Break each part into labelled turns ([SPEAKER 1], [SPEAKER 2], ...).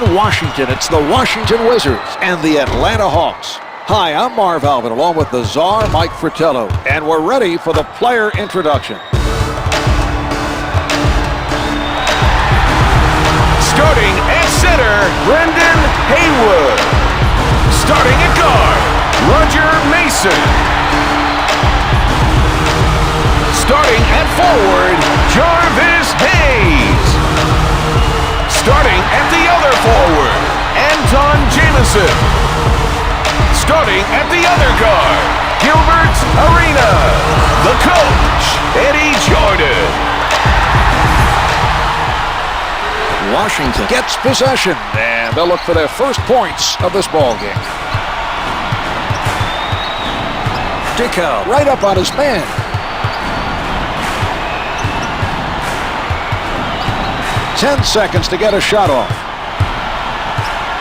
[SPEAKER 1] in Washington, it's the Washington Wizards and the Atlanta Hawks. Hi, I'm Marv Alvin, along with the czar, Mike Fratello, and we're ready for the player introduction.
[SPEAKER 2] Starting at center, Brendan Haywood. Starting at guard, Roger Mason. Starting at forward, Jarvis Hayes. Starting at the other forward, Antawn Jamison. Starting at the other guard, Gilbert Arenas. The coach, Eddie Jordan.
[SPEAKER 1] Washington gets possession, and they'll look for their first points of this ball game. Dickau right up on his man. Ten seconds to get a shot off.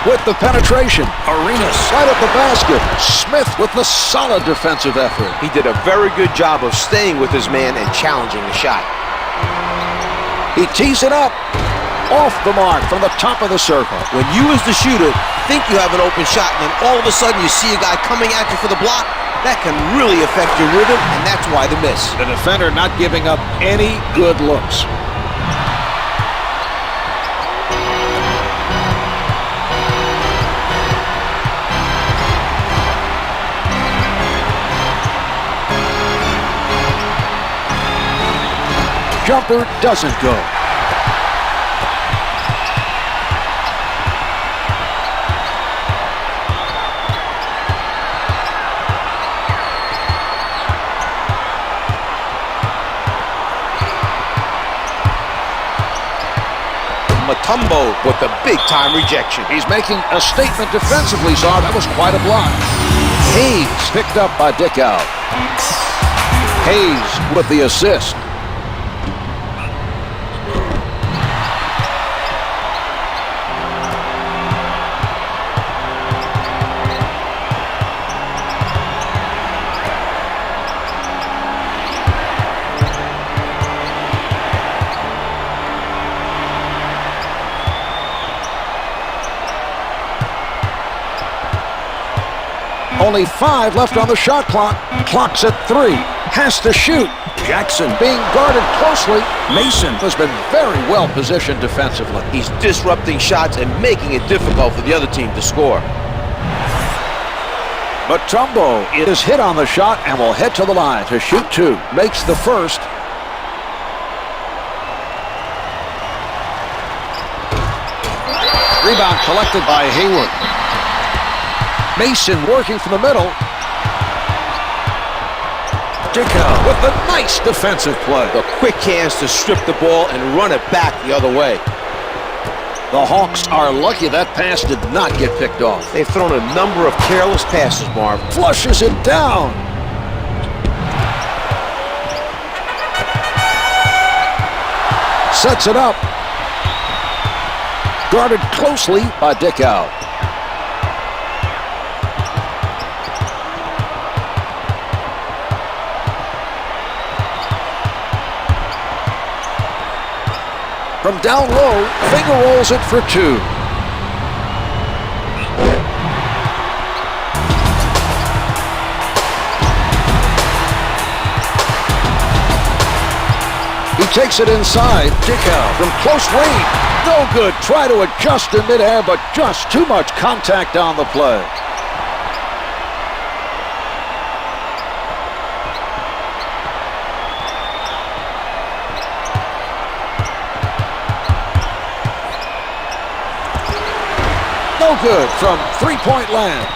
[SPEAKER 1] With the penetration, Arenas right at the basket. Smith with the solid defensive effort.
[SPEAKER 3] He did a very good job of staying with his man and challenging the shot.
[SPEAKER 1] He tees it up. Off the mark from the top of the circle.
[SPEAKER 3] When you as the shooter think you have an open shot and then all of a sudden you see a guy coming at you for the block, that can really affect your rhythm, and that's why the miss.
[SPEAKER 1] The defender not giving up any good looks. Jumper doesn't go.
[SPEAKER 3] Mutombo with the big-time rejection.
[SPEAKER 1] He's making a statement defensively, so that was quite a block. Hayes picked up by Dickau. Hayes with the assist. Only 5 left on the shot clock. Clock's at 3. Has to shoot. Jackson being guarded closely. Mason has been very well positioned defensively.
[SPEAKER 3] He's disrupting shots and making it difficult for the other team to score.
[SPEAKER 1] Mutombo is hit on the shot and will head to the line to shoot 2. Makes the first. Rebound collected by Haywood. Mason working from the middle. Dickau with a nice defensive play.
[SPEAKER 3] The quick hands to strip the ball and run it back the other way.
[SPEAKER 1] The Hawks are lucky that pass did not get picked off.
[SPEAKER 3] They've thrown a number of careless passes, Marv.
[SPEAKER 1] Flushes it down. Sets it up. Guarded closely by Dickau. From down low, finger rolls it for 2. He takes it inside. Dickau from close range. No good. Try to adjust in midair, but just too much contact on the play. No good from three-point land.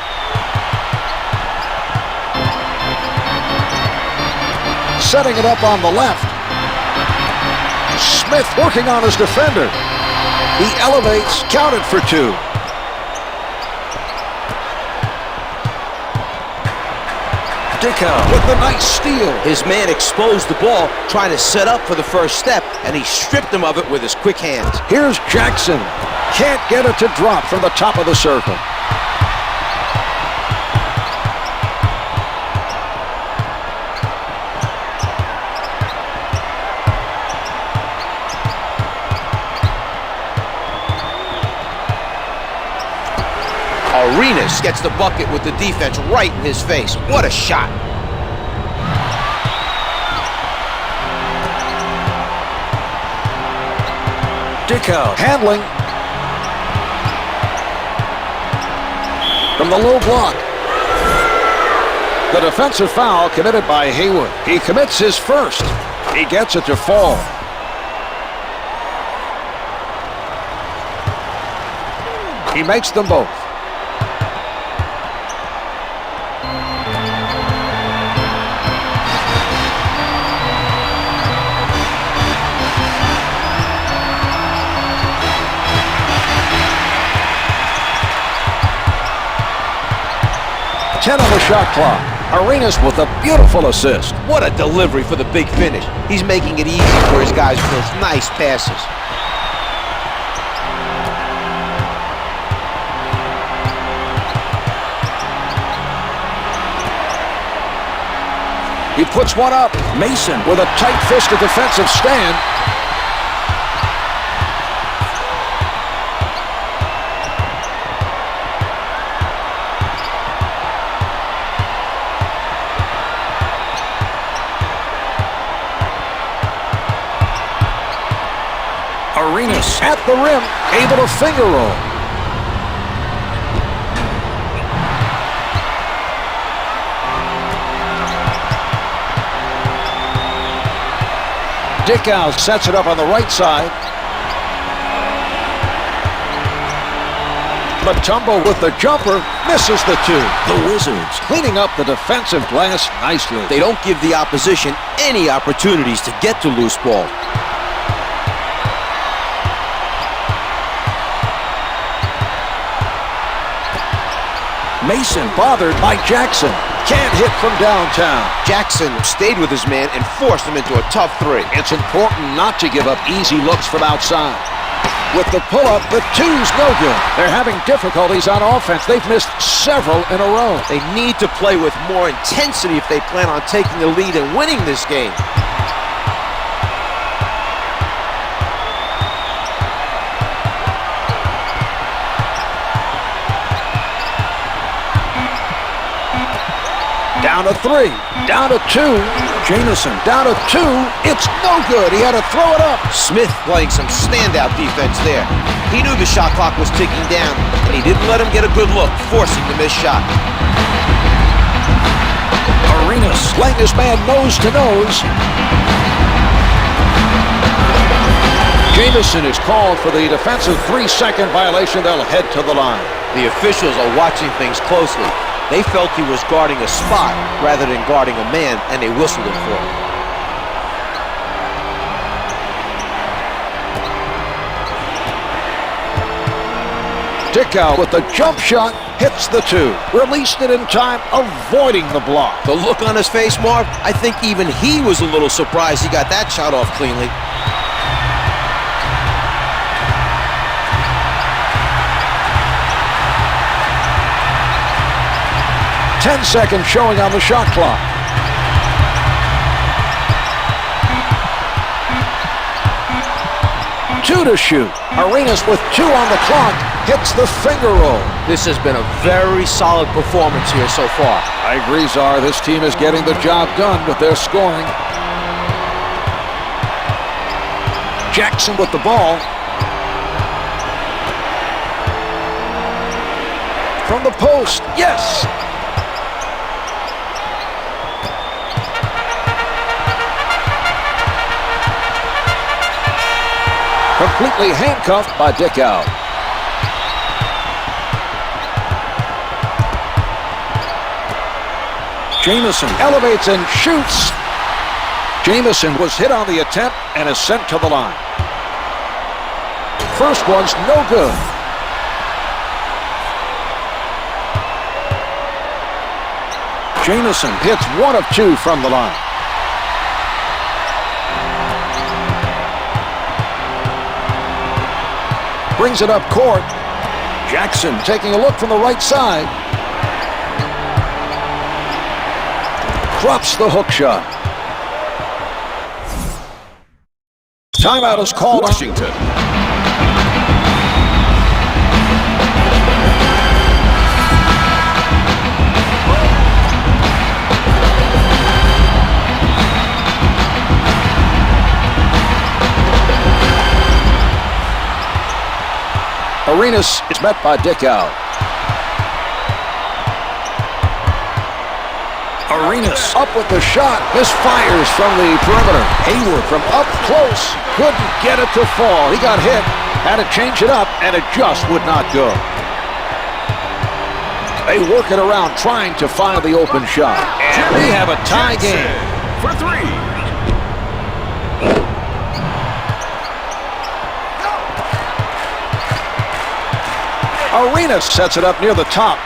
[SPEAKER 1] Setting it up on the left. Smith working on his defender. He elevates, counted for 2. Dickau with the nice steal.
[SPEAKER 3] His man exposed the ball, trying to set up for the first step, and he stripped him of it with his quick hands.
[SPEAKER 1] Here's Jackson. Can't get it to drop from the top of the circle.
[SPEAKER 3] Arenas gets the bucket with the defense right in his face. What a shot.
[SPEAKER 1] Dickau handling from the low block. The defensive foul committed by Haywood. He commits his first. He gets it to fall. He makes them both. Ten on the shot clock. Arenas with a beautiful assist.
[SPEAKER 3] What a delivery for the big finish. He's making it easy for his guys with those nice passes.
[SPEAKER 1] He puts one up. Mason with a tight-fisted defensive stand. Arenas at the rim, able to finger roll. Dickau sets it up on the right side. Mutombo with the jumper, misses the two. The Wizards cleaning up the defensive glass nicely.
[SPEAKER 3] They don't give the opposition any opportunities to get to loose ball.
[SPEAKER 1] Mason bothered by Jackson. Can't hit from downtown.
[SPEAKER 3] Jackson stayed with his man and forced him into a tough three.
[SPEAKER 1] It's important not to give up easy looks from outside. With the pull-up, the two's no good. They're having difficulties on offense. They've missed several in a row.
[SPEAKER 3] They need to play with more intensity if they plan on taking the lead and winning this game.
[SPEAKER 1] Down to three, down to two. Jamison down to two. It's no good. He had to throw it up.
[SPEAKER 3] Smith playing some standout defense there. He knew the shot clock was ticking down, and he didn't let him get a good look, forcing the missed shot.
[SPEAKER 1] Arenas laying his man nose to nose. Jamison is called for the defensive 3-second violation. They'll head to the line.
[SPEAKER 3] The officials are watching things closely. They felt he was guarding a spot rather than guarding a man, and they whistled him for it.
[SPEAKER 1] Dickau with the jump shot, hits the two. Released it in time, avoiding the block.
[SPEAKER 3] The look on his face, Mark, I think even he was a little surprised he got that shot off cleanly.
[SPEAKER 1] Ten-second showing on the shot clock. Two to shoot. Arenas with two on the clock hits the finger roll.
[SPEAKER 3] This has been a very solid performance here so far.
[SPEAKER 1] I agree, Czar. This team is getting the job done with their scoring. Jackson with the ball. From the post, yes! Completely handcuffed by Dickau. Jamison elevates and shoots. Jamison was hit on the attempt and is sent to the line. First one's no good. Jamison hits 1 of 2 from the line. Brings it up court. Jackson taking a look from the right side. Drops the hook shot. Timeout is called.
[SPEAKER 2] Washington.
[SPEAKER 1] Arenas is met by Dickau. Arenas up with the shot. Misfires from the perimeter. Hayward from up close. Couldn't get it to fall. He got hit. Had to change it up, and it just would not go. They work it around, trying to find the open shot. And we have a tie game.
[SPEAKER 2] For three.
[SPEAKER 1] Arenas sets it up near the top.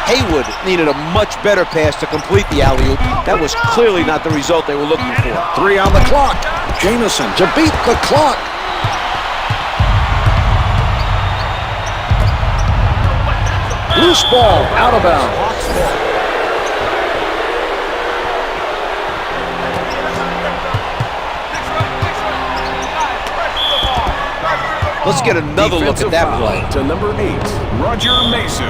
[SPEAKER 3] Haywood needed a much better pass to complete the alley-oop. That was clearly not the result they were looking for.
[SPEAKER 1] 3 on the clock. Jamison to beat the clock. Loose ball, out of bounds.
[SPEAKER 3] Let's get another look at that play.
[SPEAKER 2] To number 8, Roger Mason.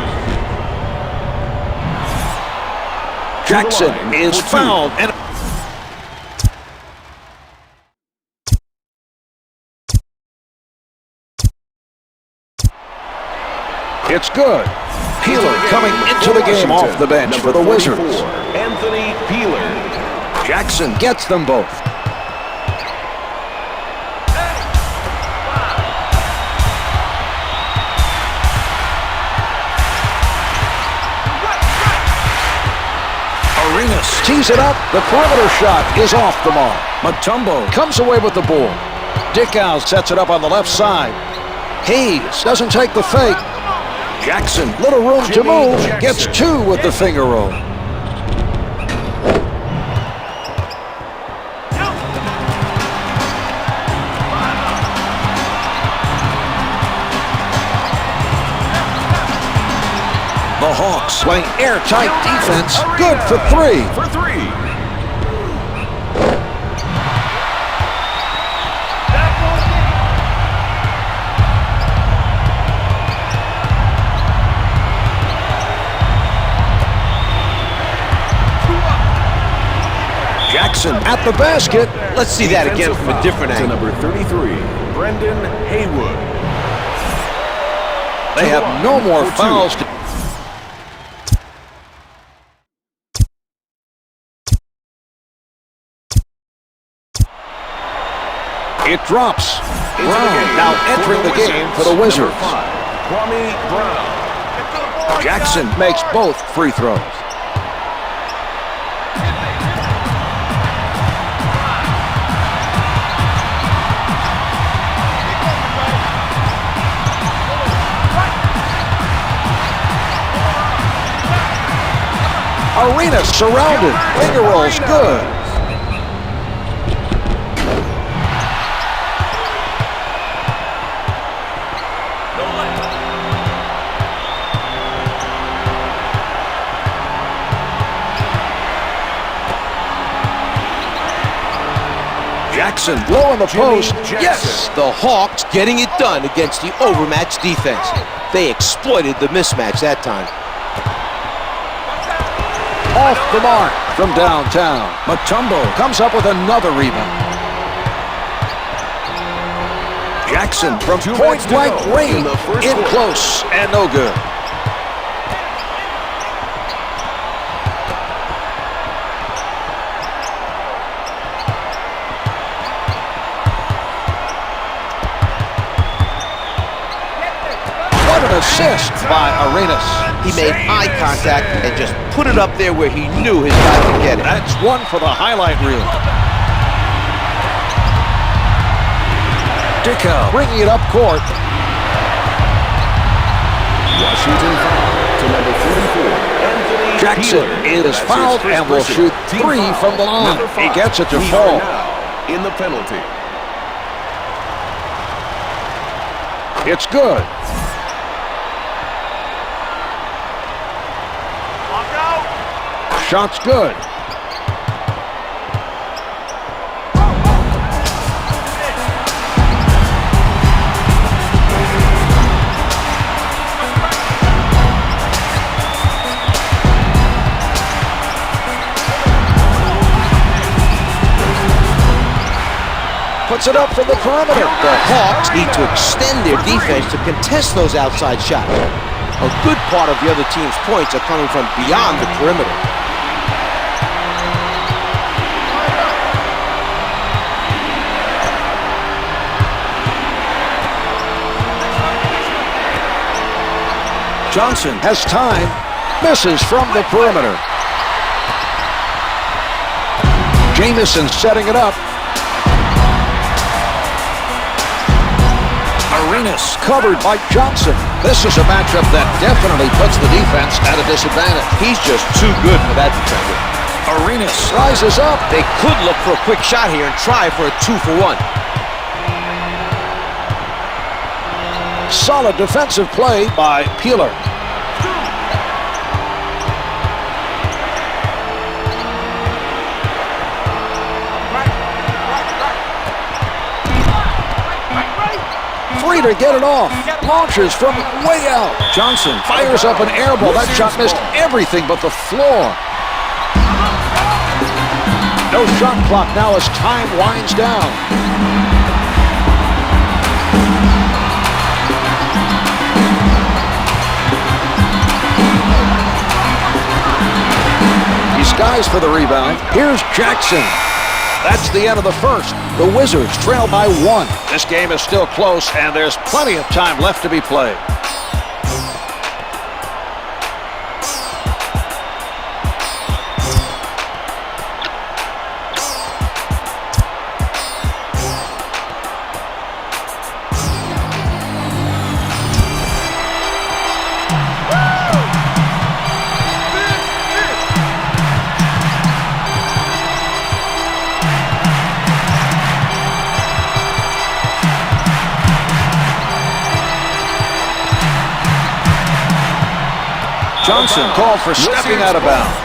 [SPEAKER 1] Jackson is fouled. And it's good. Peeler coming into the game off the bench for the Wizards.
[SPEAKER 2] Anthony Peeler.
[SPEAKER 1] Jackson gets them both. Arenas tees it up. The perimeter shot is off the mark. Mutombo comes away with the ball. Dickau sets it up on the left side. Hayes doesn't take the fake. Jackson, little room to move, gets 2 with the finger roll. The Hawks playing airtight defense. Good for 3.
[SPEAKER 2] For 3.
[SPEAKER 1] Jackson at the basket.
[SPEAKER 3] Let's see that again from a different
[SPEAKER 2] To
[SPEAKER 3] angle.
[SPEAKER 2] number 33, Brendan Haywood.
[SPEAKER 1] They have no more
[SPEAKER 2] For 2.
[SPEAKER 1] fouls. It drops. Brown now entering the game for the Wizards.
[SPEAKER 2] Number 5, Kwame Brown.
[SPEAKER 1] Jackson makes both free throws. Arenas surrounded. Finger rolls good. Jackson low on the post.
[SPEAKER 3] Yes, the Hawks getting it done against the overmatched defense. They exploited the mismatch that time.
[SPEAKER 1] Off the mark from downtown. Mutombo comes up with another rebound. Jackson from point-blank range. In close and no good. What an assist by Arenas.
[SPEAKER 3] He made eye contact and just put it up there where he knew his guy could get it.
[SPEAKER 1] That's one for the highlight reel. Dickau bringing it up court.
[SPEAKER 2] Washington foul to number 44, Anthony
[SPEAKER 1] Jackson
[SPEAKER 2] Peeler.
[SPEAKER 1] is fouled and will shoot 3 from the line. He gets it to fall.
[SPEAKER 2] In the penalty.
[SPEAKER 1] It's good. Shot's good. puts it up from the perimeter.
[SPEAKER 3] The Hawks need to extend their defense to contest those outside shots. A good part of the other team's points are coming from beyond the perimeter.
[SPEAKER 1] Johnson has time, misses from the perimeter. Jamison setting it up. Arenas covered by Johnson. This is a matchup that definitely puts the defense at a disadvantage.
[SPEAKER 3] He's just too good for that defender.
[SPEAKER 1] Arenas rises up.
[SPEAKER 3] They could look for a quick shot here and try for a 2-for-1.
[SPEAKER 1] Solid defensive play by Peeler. Free to get it off. Launches from way out. Johnson fires up an air ball. That shot missed everything but the floor. No shot clock now as time winds down. He skies for the rebound. Here's Jackson. That's the end of the first. The Wizards trail by 1. This game is still close, and there's plenty of time left to be played. Johnson called for stepping out of bounds.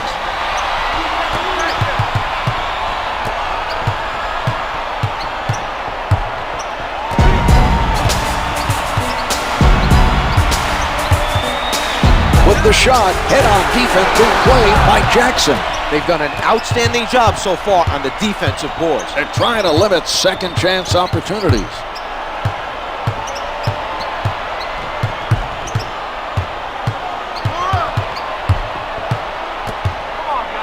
[SPEAKER 1] With the shot, head-on defense being played by Jackson.
[SPEAKER 3] They've done an outstanding job so far on the defensive boards.
[SPEAKER 1] They're trying to limit second chance opportunities.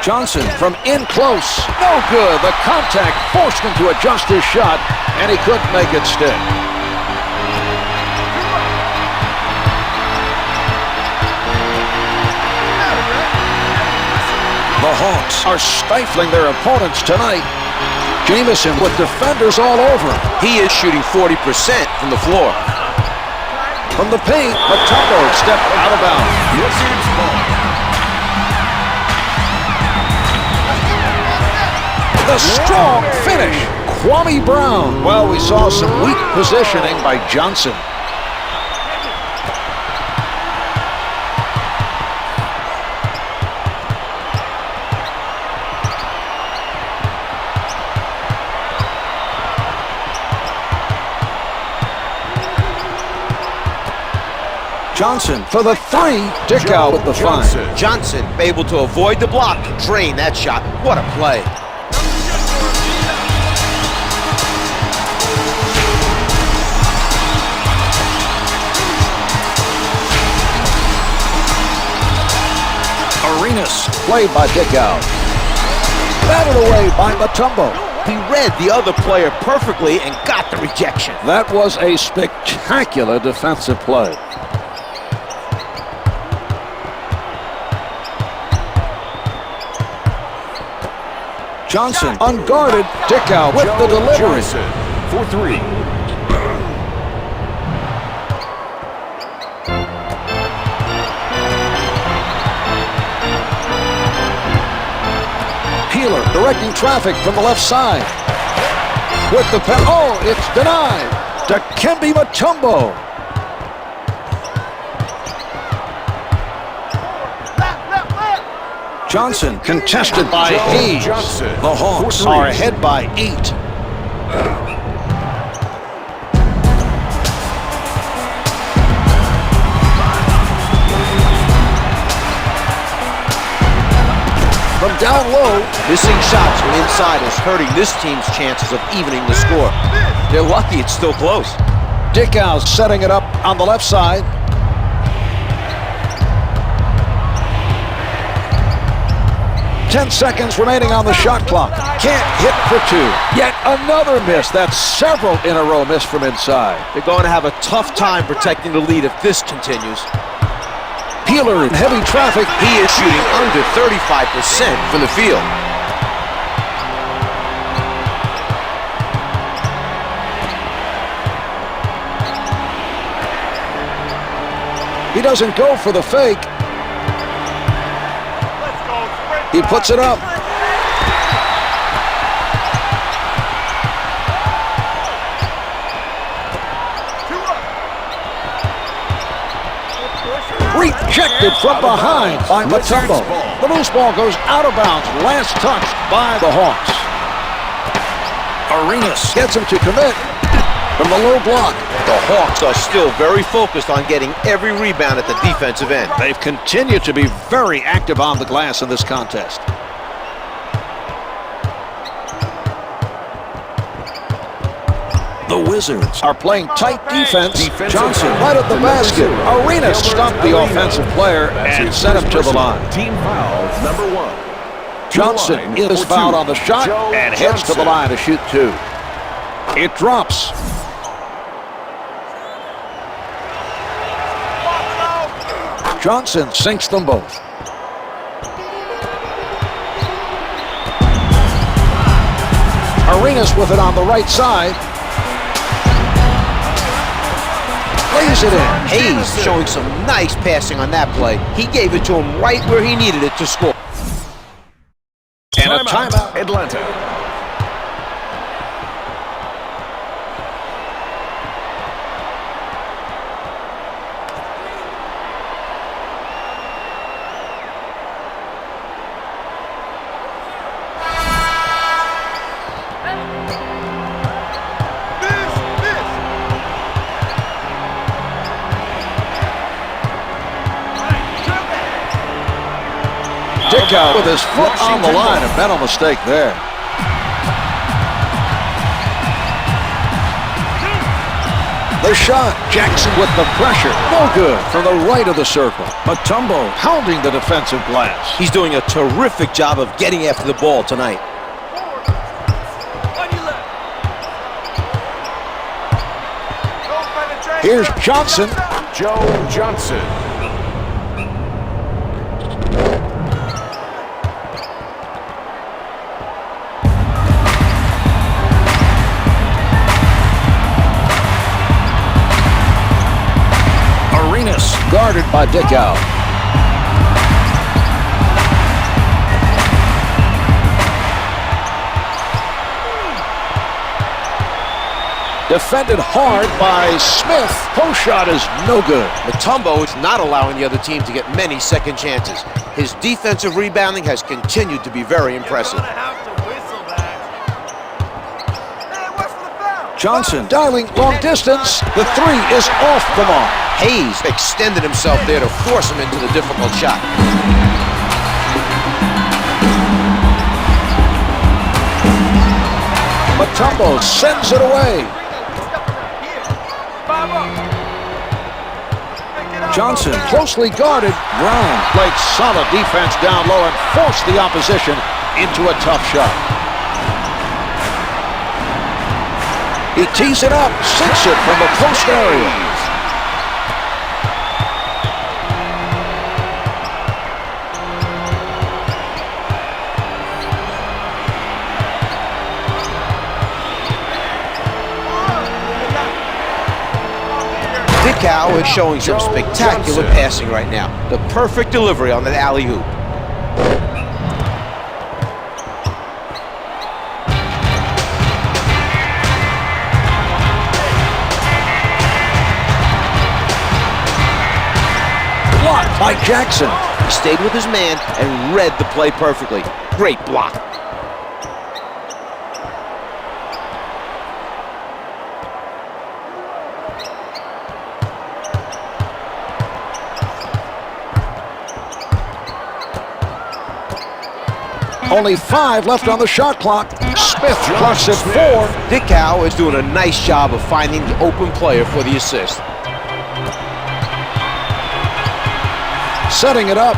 [SPEAKER 1] Johnson from in close. No good. The contact forced him to adjust his shot, and he couldn't make it stick. The Hawks are stifling their opponents tonight. Jamison with defenders all over him.
[SPEAKER 3] He is shooting 40% from the floor.
[SPEAKER 1] From the paint, Mutombo stepped out of bounds. The strong finish. Kwame Brown. Well, we saw some weak positioning by Johnson. Johnson for the 3. Dickau with the find.
[SPEAKER 3] Johnson able to avoid the block, drain that shot. What a play.
[SPEAKER 1] Arenas played by Dickau. Batted away by Mutombo.
[SPEAKER 3] He read the other player perfectly and got the rejection.
[SPEAKER 1] That was a spectacular defensive play. Johnson unguarded. Dickau with the delivery.
[SPEAKER 2] For 3.
[SPEAKER 1] Peeler directing traffic from the left side. With the pen. Oh, it's denied. Dikembe Mutombo. Johnson contested by Hayes. The Hawks are ahead by 8. from down low.
[SPEAKER 3] Missing shots from inside is hurting this team's chances of evening the score. They're lucky it's still close.
[SPEAKER 1] Dickau setting it up on the left side. Ten seconds remaining on the shot clock. Can't hit for two. Yet another miss. That's several in a row missed from inside.
[SPEAKER 3] They're going to have a tough time protecting the lead if this continues.
[SPEAKER 1] Peeler in heavy traffic.
[SPEAKER 3] He is shooting under 35% from the field.
[SPEAKER 1] He doesn't go for the fake. He puts it up. Rejected from behind by Mutombo. The loose ball goes out of bounds. Last touch by the Hawks. Arenas gets him to commit from the low block.
[SPEAKER 3] The Hawks are still very focused on getting every rebound at the defensive end.
[SPEAKER 1] They've continued to be very active on the glass in this contest. The Wizards are playing tight defense. Johnson right at the basket. Arenas stumped the offensive player and sent him to the line.
[SPEAKER 2] Team foul number 1.
[SPEAKER 1] Johnson is fouled on the shot and heads to the line to shoot two. It drops. Johnson sinks them both. Arenas with it on the right side. Lays it in.
[SPEAKER 3] Hayes showing some nice passing on that play. He gave it to him right where he needed it to score.
[SPEAKER 1] And a timeout.
[SPEAKER 2] Atlanta.
[SPEAKER 1] Dickau with his foot on the line. A mental mistake there. The shot. Jackson with the pressure. No good from the right of the circle. Mutombo pounding the defensive glass.
[SPEAKER 3] He's doing a terrific job of getting after the ball tonight.
[SPEAKER 1] Here's Johnson.
[SPEAKER 2] Joe Johnson.
[SPEAKER 1] Arenas guarded by Dickau. Defended hard by Smith. Post shot is no good.
[SPEAKER 3] Mutombo is not allowing the other team to get many second chances. His defensive rebounding has continued to be very impressive.
[SPEAKER 1] Johnson dialing long distance. The three is off the mark.
[SPEAKER 3] Hayes extended himself there to force him into the difficult shot.
[SPEAKER 1] Mutombo sends it away. Johnson closely guarded. Brown played solid defense down low and forced the opposition into a tough shot. He tees it up, sinks it from the post area.
[SPEAKER 3] Dickau is showing some spectacular passing right now. The perfect delivery on that alley-oop.
[SPEAKER 1] Blocked by Jackson.
[SPEAKER 3] He stayed with his man and read the play perfectly. Great block.
[SPEAKER 1] Only 5 left on the shot clock. Smith clocks at 4.
[SPEAKER 3] Dickau is doing a nice job of finding the open player for the assist.
[SPEAKER 1] Setting it up.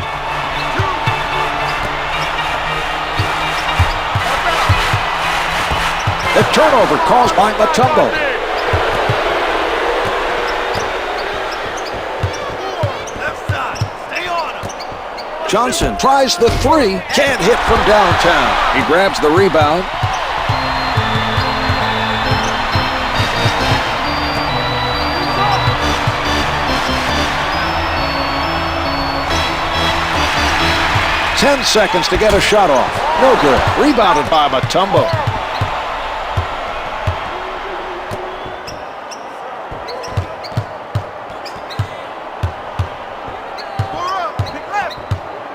[SPEAKER 1] The turnover caused by Mutombo. Johnson tries the 3, can't hit from downtown. He grabs the rebound. Ten seconds to get a shot off. No good. Rebounded by Mutombo.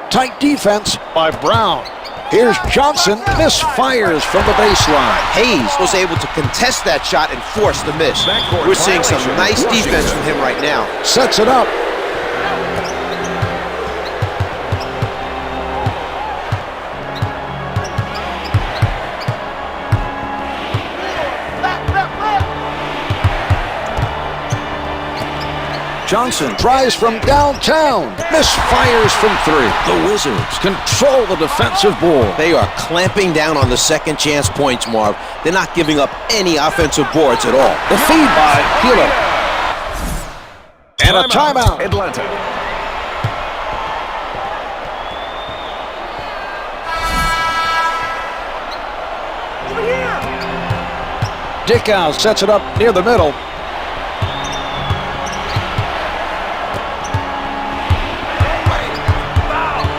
[SPEAKER 1] Tight defense by Brown. Here's Johnson, misfires from the baseline.
[SPEAKER 3] Hayes was able to contest that shot and force the miss. We're seeing some nice defense from him right now.
[SPEAKER 1] Sets it up. Johnson tries from downtown, misfires from 3. The Wizards control the defensive board.
[SPEAKER 3] They are clamping down on the second chance points, Marv. They're not giving up any offensive boards at all.
[SPEAKER 1] The feed by Gilbert. And a timeout.
[SPEAKER 2] Atlanta.
[SPEAKER 1] Dickau sets it up near the middle.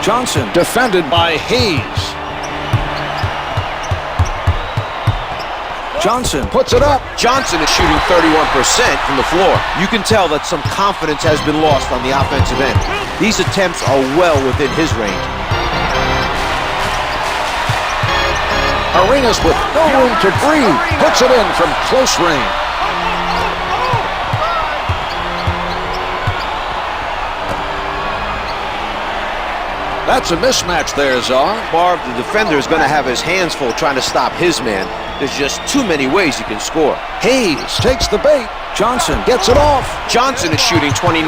[SPEAKER 1] Johnson defended by Hayes. Johnson puts it up.
[SPEAKER 3] Johnson is shooting 31% from the floor. You can tell that some confidence has been lost on the offensive end. These attempts are well within his range.
[SPEAKER 1] Arenas with no room to breathe. Puts it in from close range. That's a mismatch there, Czar.
[SPEAKER 3] Marv, the defender is going to have his hands full trying to stop his man. There's just too many ways you can score.
[SPEAKER 1] Hayes takes the bait. Johnson gets it off.
[SPEAKER 3] Johnson is shooting 29%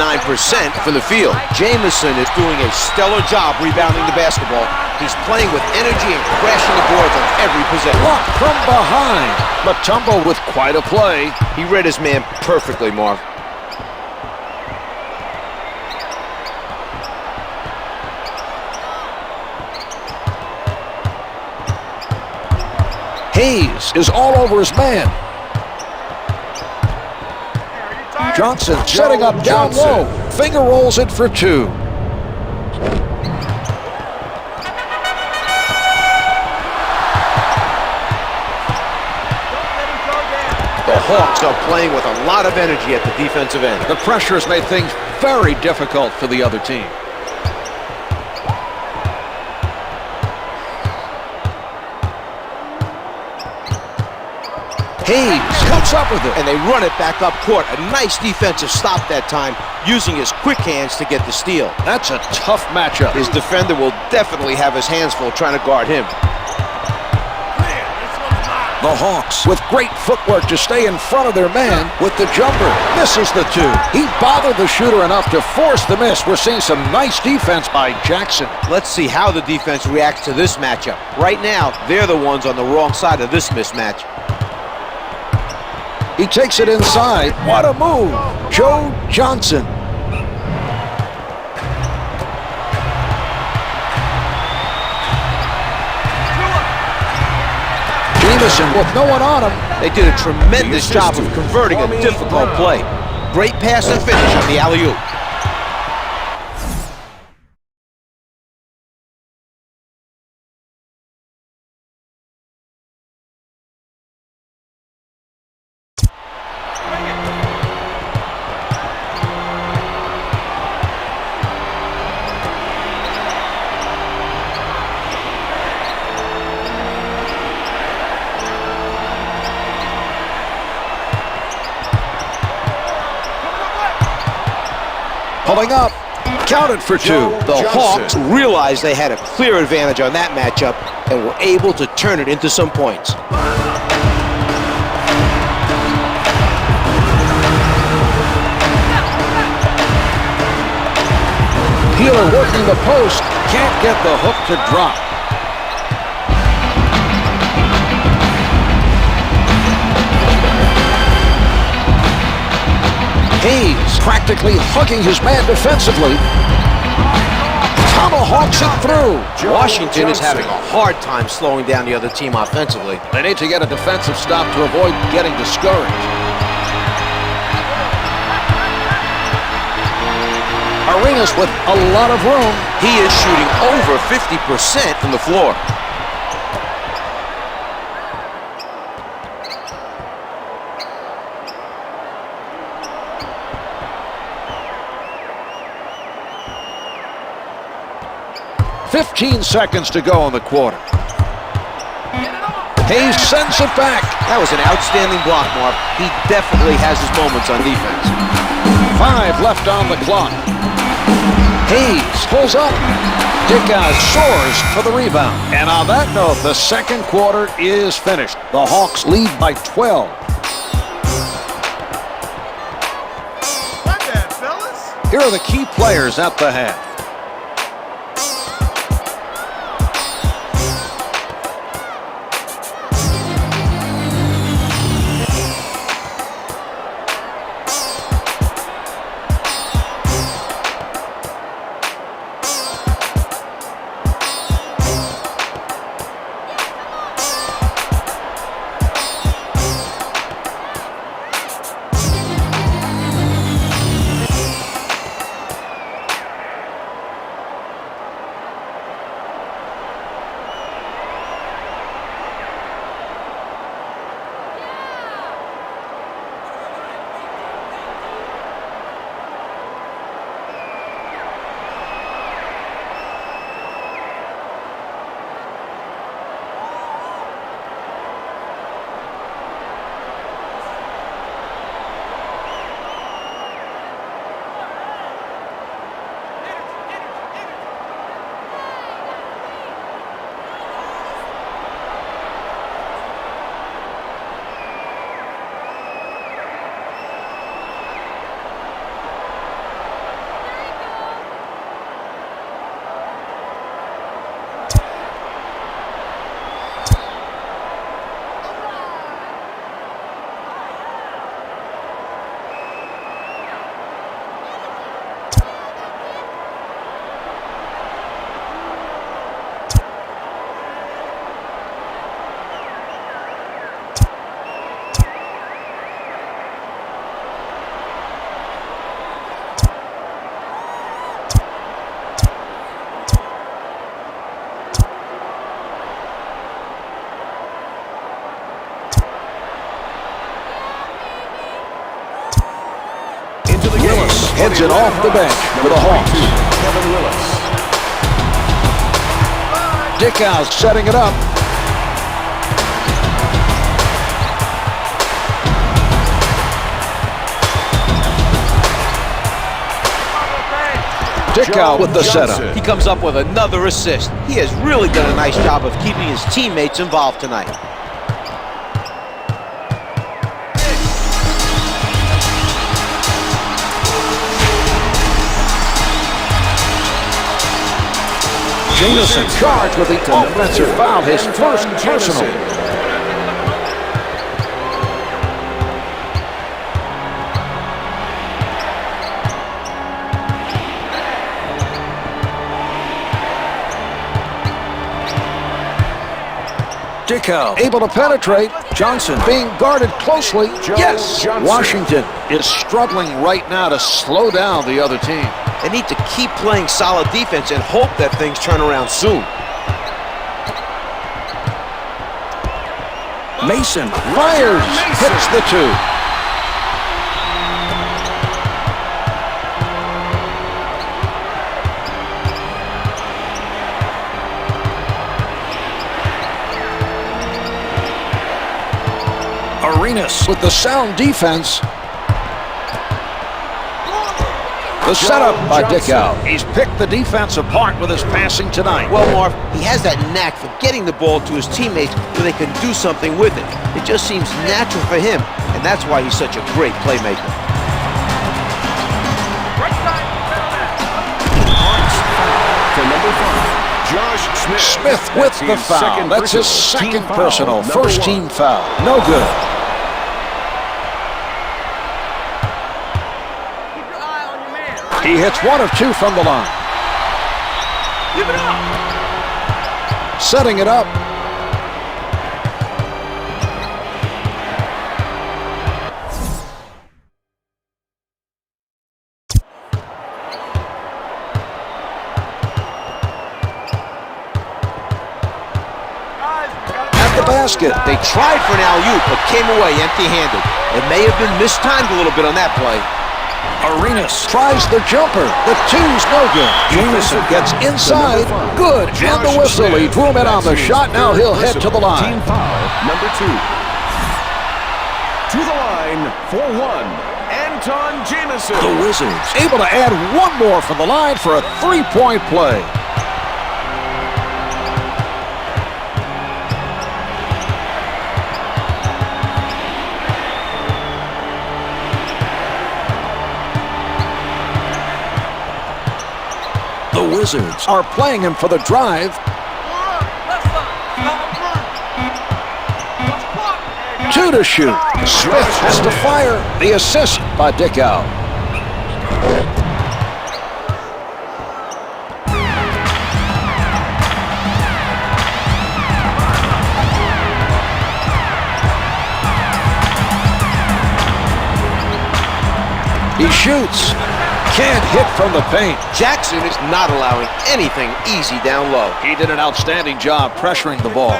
[SPEAKER 3] from the field. Jamison is doing a stellar job rebounding the basketball. He's playing with energy and crashing the boards on every possession.
[SPEAKER 1] Blocked from behind. Mutombo with quite a play.
[SPEAKER 3] He read his man perfectly, Marv.
[SPEAKER 1] Hayes is all over his man. Johnson setting up down low. Finger rolls it for 2.
[SPEAKER 3] The Hawks are playing with a lot of energy at the defensive end.
[SPEAKER 1] The pressure has made things very difficult for the other team. Hayes comes up with it.
[SPEAKER 3] And they run it back up court. A nice defensive stop that time, using his quick hands to get the steal.
[SPEAKER 1] That's a tough matchup.
[SPEAKER 3] His defender will definitely have his hands full trying to guard him.
[SPEAKER 1] The Hawks with great footwork to stay in front of their man with the jumper. Misses the 2. He bothered the shooter enough to force the miss. We're seeing some nice defense by Jackson.
[SPEAKER 3] Let's see how the defense reacts to this matchup. Right now, they're the ones on the wrong side of this mismatch.
[SPEAKER 1] He takes it inside. What a move. Joe Johnson. Jamison with no one on him.
[SPEAKER 3] They did a tremendous job of converting a difficult play. Great pass and finish on the alley-oop.
[SPEAKER 1] Pulling up. counted for two.
[SPEAKER 3] The Hawks realized they had a clear advantage on that matchup and were able to turn it into some points.
[SPEAKER 1] Healer working the post, can't get the hook to drop. Hayes practically hugging his man defensively. Tomahawks it through.
[SPEAKER 3] Washington is having a hard time slowing down the other team offensively.
[SPEAKER 1] They need to get a defensive stop to avoid getting discouraged. Arenas with a lot of room.
[SPEAKER 3] He is shooting over 50% from the floor.
[SPEAKER 1] "15 seconds to go in the quarter. Hayes sends it back.
[SPEAKER 3] That was an outstanding block, Mark. He definitely has his moments on defense.
[SPEAKER 1] 5 left on the clock. Hayes pulls up. Dickau soars for the rebound. And on that note, the second quarter is finished. The Hawks lead by 12. Here are the key players at the half. Heads it off the bench for the Hawks. Dickau setting it up. Dickau with the setup.
[SPEAKER 3] He comes up with another assist. He has really done a nice job of keeping his teammates involved tonight.
[SPEAKER 1] Jamison charged with the offensive foul, his first personal. Dickau able to penetrate. Johnson being guarded closely. Yes! Washington is struggling right now to slow down the other team.
[SPEAKER 3] They need to keep playing solid defense and hope that things turn around soon.
[SPEAKER 1] Mason fires, hits the two. Arenas with the sound defense. The setup by Dickau. He's picked the defense apart with his passing tonight.
[SPEAKER 3] Well, Marv, he has that knack for getting the ball to his teammates so they can do something with it. It just seems natural for him, and that's why he's such a great playmaker.
[SPEAKER 2] To number 5, Josh Smith.
[SPEAKER 1] Smith with the foul. That's his second personal. First team foul. No good. He hits 1 of 2 from the line.
[SPEAKER 4] Give it up.
[SPEAKER 1] Setting it up. At the basket.
[SPEAKER 3] They tried for an alley-oop, but came away empty-handed. It may have been mistimed a little bit on that play.
[SPEAKER 1] Arenas tries the jumper. The 2's no good. Jamison gets inside. Good. And the whistle. He drew him in on the shot. Now he'll head to the line.
[SPEAKER 2] Team foul, number 2. To the line for 1, Antawn Jamison.
[SPEAKER 1] The Wizards able to add 1 more from the line for a 3-point play. The Wizards are playing him for the drive. 2 to shoot. Smith has to fire. The assist by Dickau. He shoots. Can't hit from the paint.
[SPEAKER 3] Jackson is not allowing anything easy down low.
[SPEAKER 1] He did an outstanding job pressuring the ball.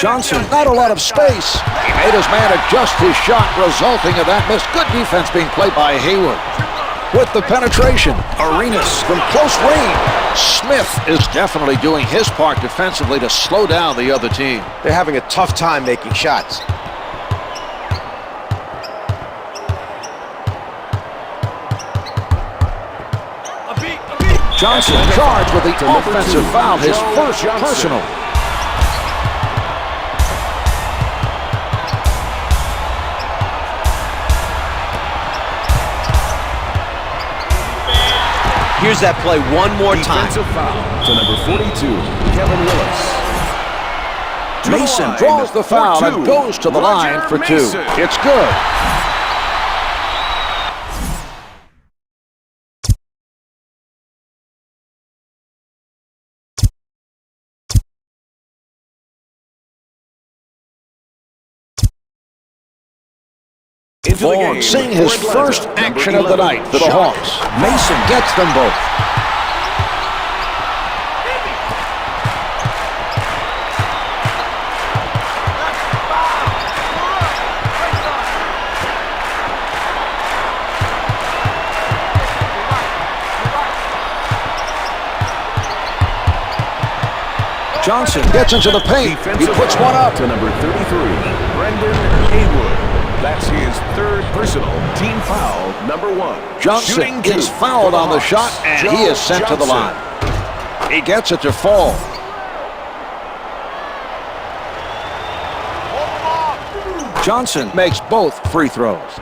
[SPEAKER 1] Johnson, not a lot of space. He made his man adjust his shot, resulting in that miss. Good defense being played by Hayward. With the penetration, Arenas from close range. Smith is definitely doing his part defensively to slow down the other team.
[SPEAKER 3] They're having a tough time making shots.
[SPEAKER 1] Johnson charged with the offensive foul, his first personal.
[SPEAKER 3] Here's that play one more time.
[SPEAKER 2] Defensive foul to number 42, Kevin Willis.
[SPEAKER 1] Mason draws the foul and goes to the line for 2. It's good. Vaughn seeing his first action of the night for the Hawks. Mason gets them both. Johnson gets into the paint. He puts one up.
[SPEAKER 2] To number 33, Brendan Haywood. That's his third personal. Team foul, number 1.
[SPEAKER 1] Johnson is fouled on the shot, and he is sent to the line. He gets it to fall. Johnson makes both free throws.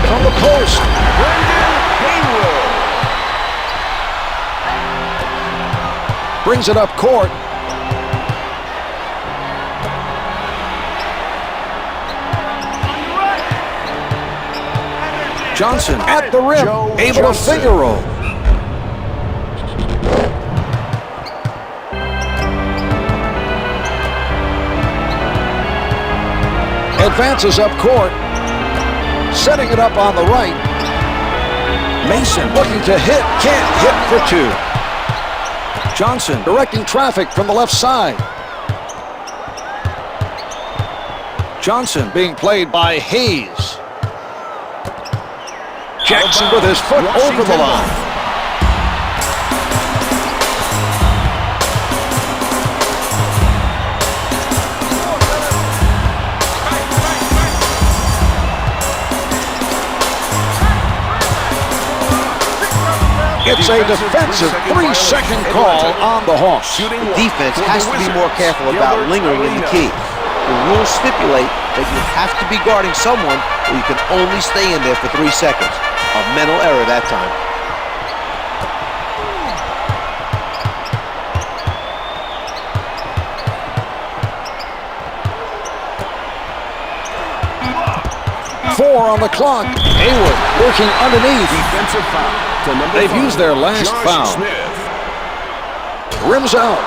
[SPEAKER 1] From the post,
[SPEAKER 2] Brendan Haywood.
[SPEAKER 1] brings it up court. Johnson at the rim, able to finger roll. Advances up court. Setting it up on the right. Mason looking to hit, can't hit for 2. Johnson directing traffic from the left side. Johnson being played by Hayes. Jackson with his foot over the line. It's a defensive 3-second call on the Hawks.
[SPEAKER 3] Defense has to be more careful about lingering in the key. The rules stipulate that you have to be guarding someone, or you can only stay in there for 3 seconds. A mental error that time.
[SPEAKER 1] Four on the clock. Hayward working underneath.
[SPEAKER 2] Defensive foul.
[SPEAKER 1] They've used their last foul. Rims out.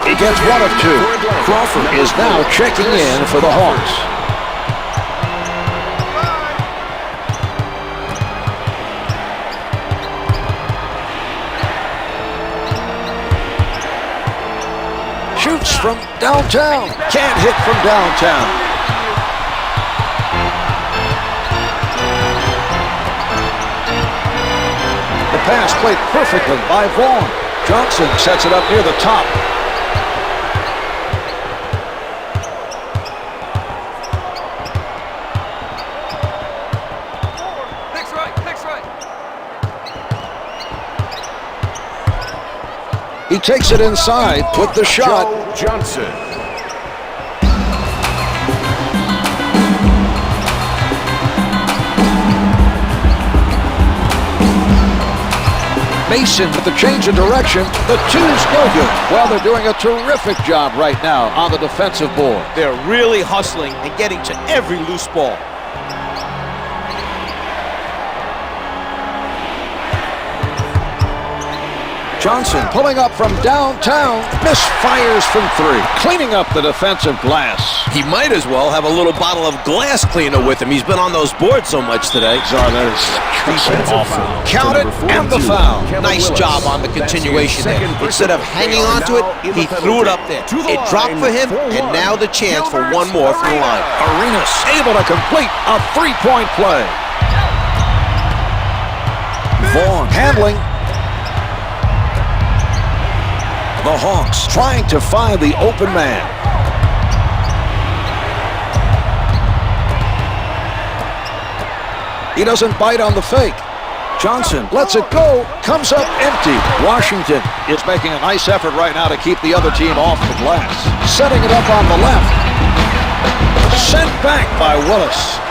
[SPEAKER 1] He gets one of two. Crawford is now checking in for the Hawks. Shoots from downtown. Can't hit from downtown. The pass played perfectly by Vaughn. Johnson sets it up near the top. He takes it inside with the shot.
[SPEAKER 2] Johnson.
[SPEAKER 1] Mason with the change of direction. The two's no good. Well, they're doing a terrific job right now on the defensive board.
[SPEAKER 3] They're really hustling and getting to every loose ball.
[SPEAKER 1] Johnson pulling up from downtown, misfires from three, cleaning up the defensive glass.
[SPEAKER 3] He might as well have a little bottle of glass cleaner with him. He's been on those boards so much today.
[SPEAKER 1] That is awful. Count it, and the foul.
[SPEAKER 3] Nice job on the continuation there. Instead of hanging on to it, he threw it up there. It dropped for him, and now the chance for one more from the line.
[SPEAKER 1] Arenas able to complete a three-point play. Vaughn handling. The Hawks trying to find the open man. He doesn't bite on the fake. Johnson lets it go, comes up empty. Washington is making a nice effort right now to keep the other team off the glass. Setting it up on the left. Sent back by Willis.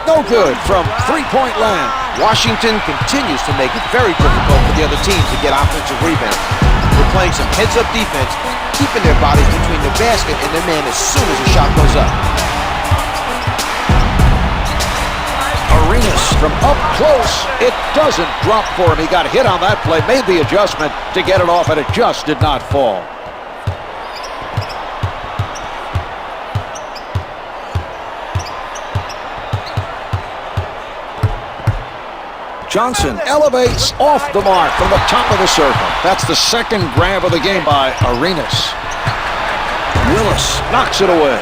[SPEAKER 1] No good from three-point land.
[SPEAKER 3] Washington continues to make it very difficult for the other team to get offensive rebounds. They're playing some heads-up defense, keeping their bodies between the basket and their man as soon as the shot goes up.
[SPEAKER 1] Arenas from up close. It doesn't drop for him. He got hit on that play, made the adjustment to get it off, and it just did not fall. Johnson elevates off the mark from the top of the circle. That's the second grab of the game by Arenas. Willis knocks it away.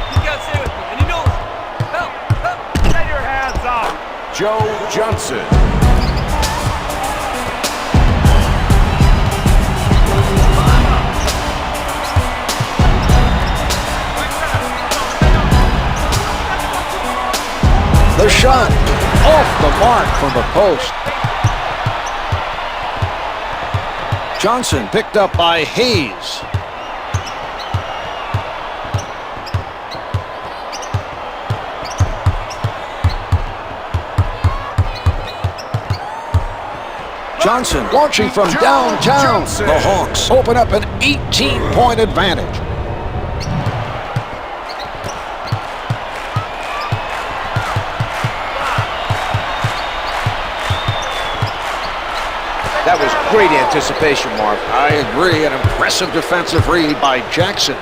[SPEAKER 4] You gotta stay with me, and you know it. Help! Get your hands up!
[SPEAKER 2] Joe Johnson.
[SPEAKER 1] The shot off the mark from the post. Johnson picked up by Hayes. Johnson launching from downtown.
[SPEAKER 2] Johnson.
[SPEAKER 1] The Hawks open up an 18-point advantage.
[SPEAKER 3] That was great anticipation, Marv.
[SPEAKER 1] I agree. An impressive defensive read by Jackson.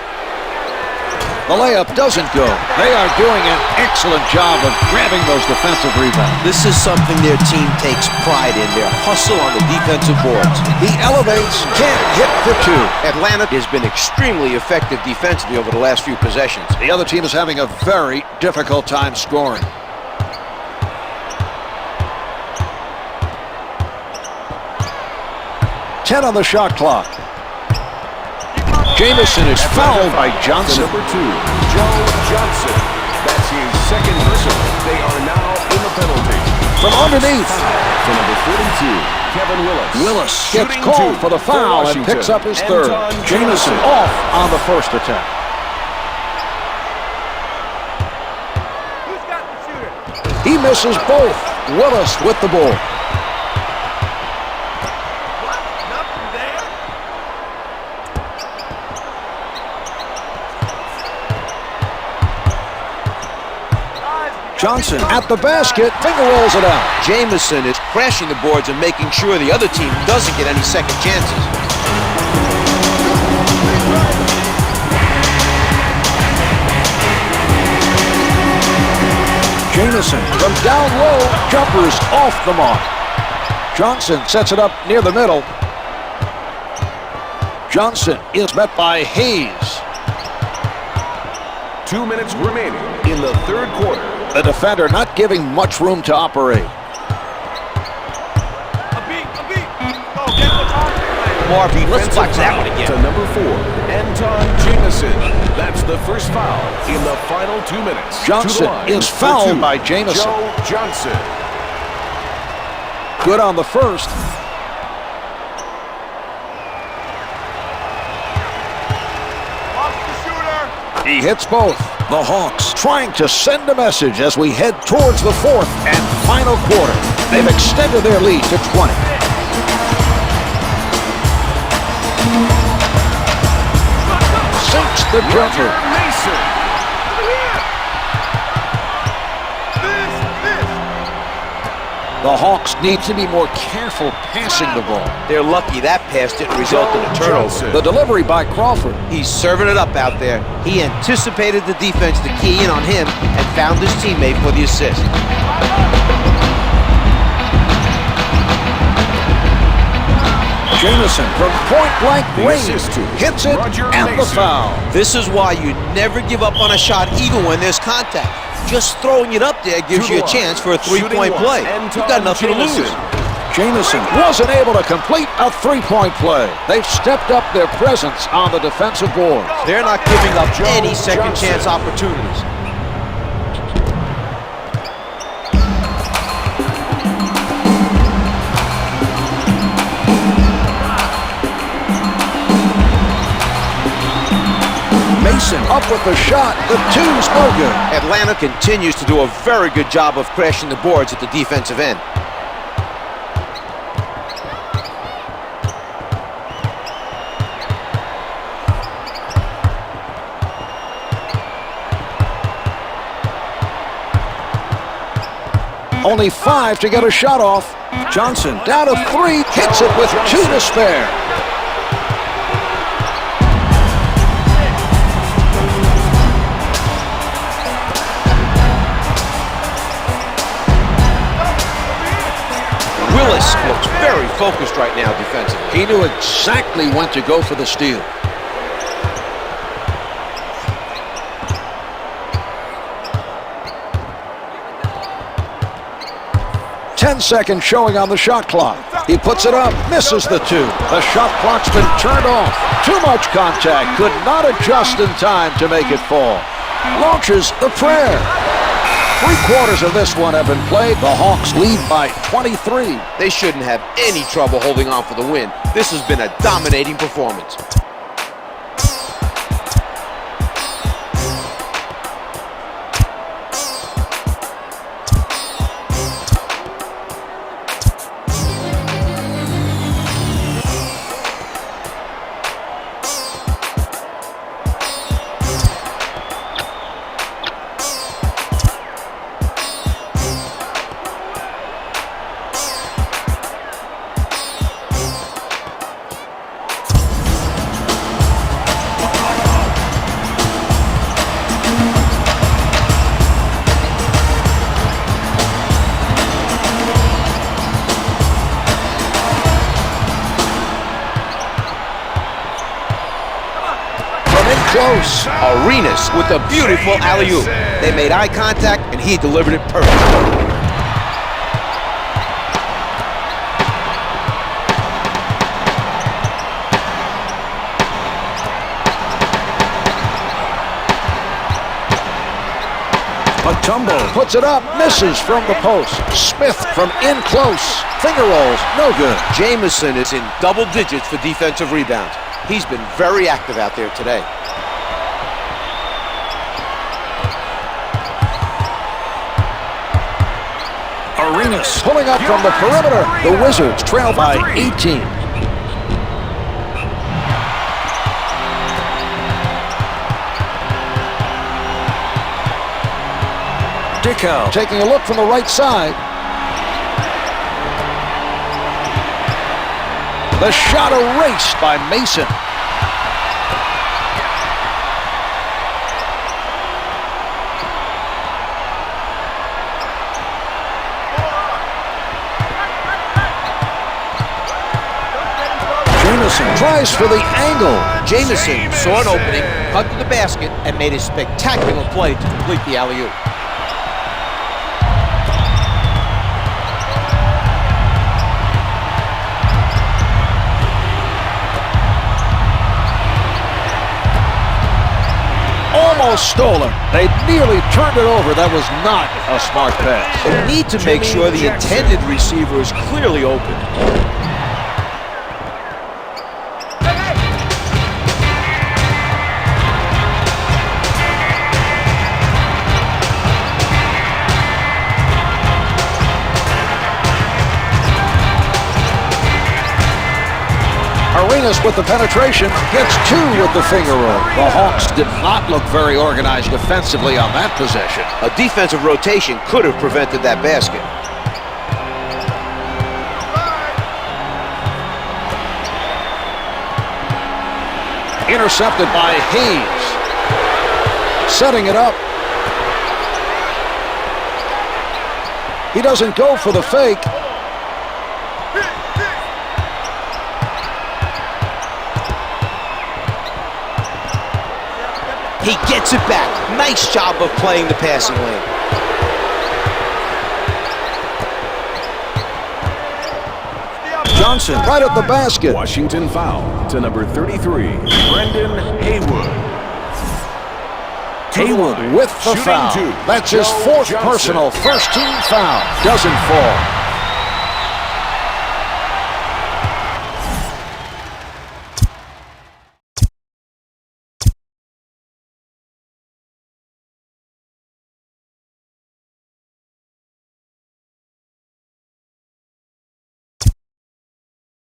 [SPEAKER 1] The layup doesn't go. They are doing an excellent job of grabbing those defensive rebounds.
[SPEAKER 3] This is something their team takes pride in, their hustle on the defensive boards.
[SPEAKER 1] He elevates, can't hit for two.
[SPEAKER 3] Atlanta has been extremely effective defensively over the last few possessions.
[SPEAKER 1] The other team is having a very difficult time scoring. Ten on the shot clock. Jamison is fouled by Johnson.
[SPEAKER 2] Number 2, Joe Johnson. That's his second personal. They are now in the penalty.
[SPEAKER 1] From underneath.
[SPEAKER 2] To number 42, Kevin Willis.
[SPEAKER 1] Willis gets
[SPEAKER 2] Shooting
[SPEAKER 1] called
[SPEAKER 2] two
[SPEAKER 1] for the foul and picks up his third.
[SPEAKER 2] Antawn
[SPEAKER 1] Jamison off on the first attempt.
[SPEAKER 4] Who's got the shooter?
[SPEAKER 1] He misses both. Willis with the ball.
[SPEAKER 4] What? Nothing there?
[SPEAKER 1] Johnson at the basket, finger rolls it out.
[SPEAKER 3] Jamison is crashing the boards and making sure the other team doesn't get any second chances.
[SPEAKER 1] Jamison from down low, jumpers off the mark. Johnson sets it up near the middle. Johnson is met by Hayes.
[SPEAKER 2] 2 minutes remaining in the third quarter.
[SPEAKER 1] The defender not giving much room to operate.
[SPEAKER 4] A beat, a beat. Go, get the target.
[SPEAKER 3] Marvin, let's watch that one
[SPEAKER 2] To
[SPEAKER 3] again.
[SPEAKER 2] number 4, Antawn Jamison. That's the first foul in the final 2 minutes.
[SPEAKER 1] Johnson
[SPEAKER 2] To the line
[SPEAKER 1] is
[SPEAKER 2] for
[SPEAKER 1] fouled
[SPEAKER 2] 2,
[SPEAKER 1] by Jamison.
[SPEAKER 2] Joe Johnson.
[SPEAKER 1] Good on the first.
[SPEAKER 4] Watch the shooter.
[SPEAKER 1] He hits both. The Hawks trying to send a message as we head towards the fourth and final quarter. They've extended their lead to 20. Sinks the jumper.
[SPEAKER 2] Mason.
[SPEAKER 1] The Hawks need to be more careful passing the ball.
[SPEAKER 3] They're lucky that pass didn't result in a turnover.
[SPEAKER 2] Johnson.
[SPEAKER 1] The delivery by Crawford.
[SPEAKER 3] He's serving it up out there. He anticipated the defense to key in on him and found his teammate for the assist.
[SPEAKER 1] Jamison from point-blank
[SPEAKER 2] The
[SPEAKER 1] range
[SPEAKER 2] assist to
[SPEAKER 1] hits it
[SPEAKER 2] Roger
[SPEAKER 1] and the
[SPEAKER 2] Mason.
[SPEAKER 1] foul.
[SPEAKER 3] This is why you never give up on a shot even when there's contact. Just throwing it up there gives
[SPEAKER 2] To
[SPEAKER 3] you
[SPEAKER 2] the
[SPEAKER 3] a chance for a
[SPEAKER 2] line.
[SPEAKER 3] three-point
[SPEAKER 2] Shooting
[SPEAKER 3] play.
[SPEAKER 2] one,
[SPEAKER 3] You've got nothing to lose.
[SPEAKER 2] Jamison.
[SPEAKER 1] Jamison wasn't able to complete a three-point play. They've stepped up their presence on the defensive boards.
[SPEAKER 3] They're not giving up
[SPEAKER 2] Joe
[SPEAKER 3] any second
[SPEAKER 2] Johnson.
[SPEAKER 3] chance opportunities.
[SPEAKER 1] Mason up with the shot. The two's no good.
[SPEAKER 3] Atlanta continues to do a very good job of crashing the boards at the defensive end.
[SPEAKER 1] Only 5 to get a shot off. Johnson down to 3, hits it with 2 to spare.
[SPEAKER 3] Willis looks very focused right now defensively.
[SPEAKER 1] He knew exactly when to go for the steal. Ten-second showing on the shot clock. He puts it up, misses the 2. The shot clock's been turned off. Too much contact, could not adjust in time to make it fall. Launches the prayer. 3/4 of this one have been played. The Hawks lead by 23.
[SPEAKER 3] They shouldn't have any trouble holding on for the win. This has been a dominating performance.
[SPEAKER 1] close.
[SPEAKER 3] Arenas with a beautiful alley-oop. They made eye contact, and he delivered it perfectly.
[SPEAKER 1] Mutombo puts it up, misses from the post. Smith from in close. Finger rolls, no good.
[SPEAKER 3] Jamison is in double digits for defensive rebounds. He's been very active out there today.
[SPEAKER 1] Arenas pulling up from the perimeter. The Wizards trail by 18. Dickau taking a look from the right side. The shot erased by Mason. Jamison tries for the angle.
[SPEAKER 3] Jamison saw an opening, cut to the basket, and made a spectacular play to complete the alley-oop.
[SPEAKER 1] Almost stolen. They nearly turned it over. That was not a smart pass.
[SPEAKER 3] You need to make sure the intended receiver is clearly open.
[SPEAKER 1] Arenas with the penetration, gets two with the finger roll. The Hawks did not look very organized defensively on that possession.
[SPEAKER 3] A defensive rotation could have prevented that basket.
[SPEAKER 1] Intercepted by Hayes. Setting it up. He doesn't go for the fake.
[SPEAKER 3] He gets it back. Nice job of playing the passing lane.
[SPEAKER 1] Johnson right at the basket.
[SPEAKER 2] Washington foul to number 33, Brendan Haywood.
[SPEAKER 1] Haywood with the foul. That's his fourth personal, first team foul. Doesn't fall.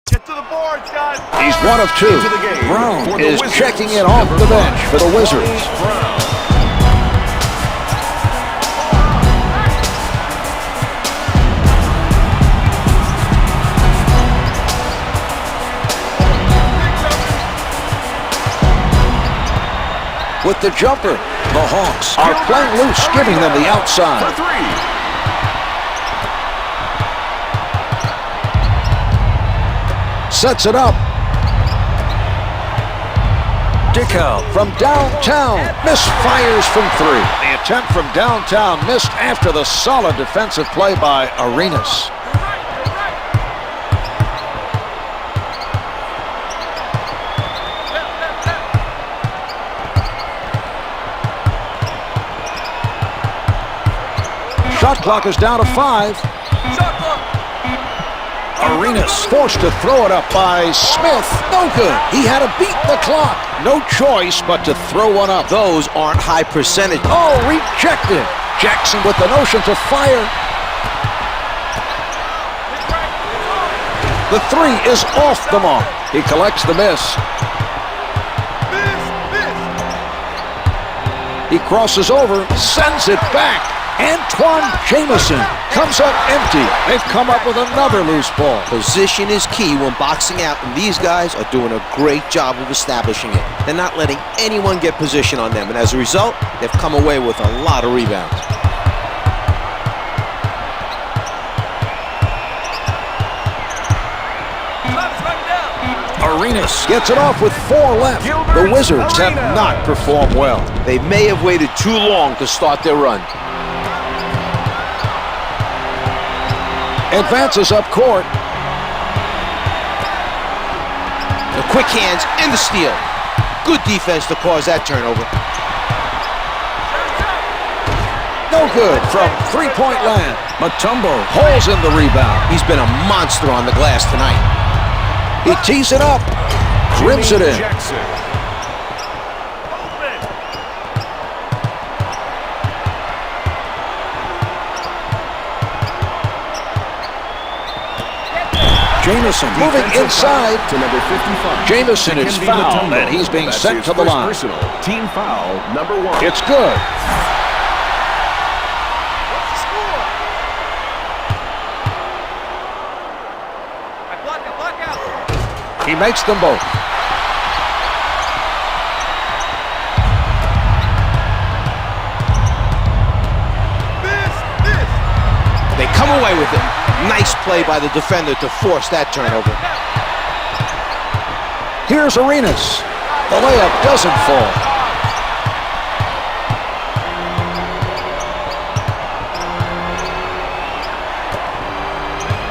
[SPEAKER 4] Get to the boards, guys.
[SPEAKER 1] He's one of two. Brown is checking it off the bench for the Wizards. With the jumper, the Hawks are playing loose, giving them the outside.
[SPEAKER 2] For three.
[SPEAKER 1] Sets it up. Dickau from downtown misfires from three. The attempt from downtown missed after the solid defensive play by Arenas. Shot clock is down to 5. Arenas forced to throw it up by Smith. No good. He had to beat the clock. No choice but to throw one up.
[SPEAKER 3] Those aren't high percentage.
[SPEAKER 1] Oh, rejected. Jackson with the notion to fire. The three is off the mark. He collects the miss. He crosses over, sends it back. Antawn Jamison comes up empty. They've come up with another loose ball.
[SPEAKER 3] Position is key when boxing out, and these guys are doing a great job of establishing it. They're not letting anyone get position on them, and as a result, they've come away with a lot of rebounds.
[SPEAKER 1] Arenas gets it off with 4 left. The Wizards have not performed well.
[SPEAKER 3] They may have waited too long to start their run.
[SPEAKER 1] Advances up court.
[SPEAKER 3] The quick hands and the steal. Good defense to cause that turnover.
[SPEAKER 1] No good from three-point land. Mutombo holds in the rebound.
[SPEAKER 3] He's been a monster on the glass tonight.
[SPEAKER 1] He tees it up, rims it in.
[SPEAKER 2] Jackson.
[SPEAKER 1] Jamison moving inside.
[SPEAKER 2] To number 55.
[SPEAKER 1] Jamison is
[SPEAKER 2] Dikembe
[SPEAKER 1] fouled,
[SPEAKER 2] Mutombo.
[SPEAKER 1] and he's being
[SPEAKER 2] That's
[SPEAKER 1] sent
[SPEAKER 2] his
[SPEAKER 1] to the
[SPEAKER 2] first
[SPEAKER 1] line.
[SPEAKER 2] Personal. Team foul, number 1.
[SPEAKER 1] It's good.
[SPEAKER 4] What's the score? I block out.
[SPEAKER 1] He makes them both.
[SPEAKER 3] They come away with it. Nice play by the defender to force that turnover.
[SPEAKER 1] Here's Arenas. The layup doesn't fall.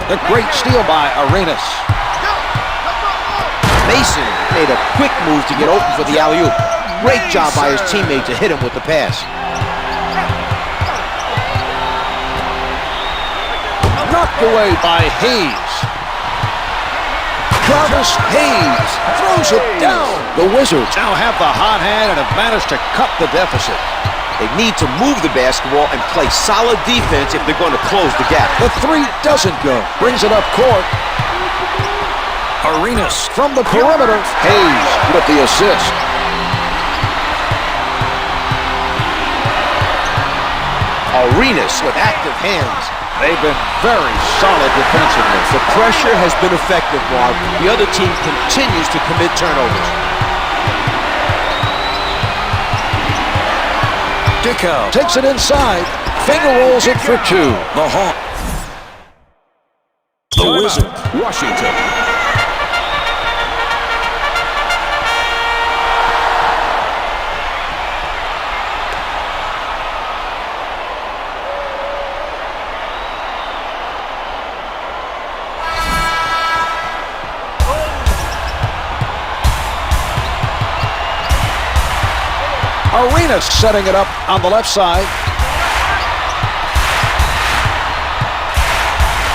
[SPEAKER 1] The great steal by Arenas.
[SPEAKER 3] Mason made a quick move to get open for the alley-oop. Great job by his teammate to hit him with the pass.
[SPEAKER 1] Knocked away by Hayes. Travis Hayes throws it down. The Wizards now have the hot hand and have managed to cut the deficit.
[SPEAKER 3] They need to move the basketball and play solid defense if they're going to close the gap.
[SPEAKER 1] The 3 doesn't go. Brings it up court. Arenas from the perimeter. Hayes with the assist.
[SPEAKER 3] Arenas with active hands.
[SPEAKER 1] They've been very solid defensively.
[SPEAKER 3] The pressure has been effective, Mark. The other team continues to commit turnovers.
[SPEAKER 1] Dickau takes it inside. Finger rolls it for 2. The Hawk. The Wizard.
[SPEAKER 2] Washington.
[SPEAKER 1] Arenas setting it up on the left side.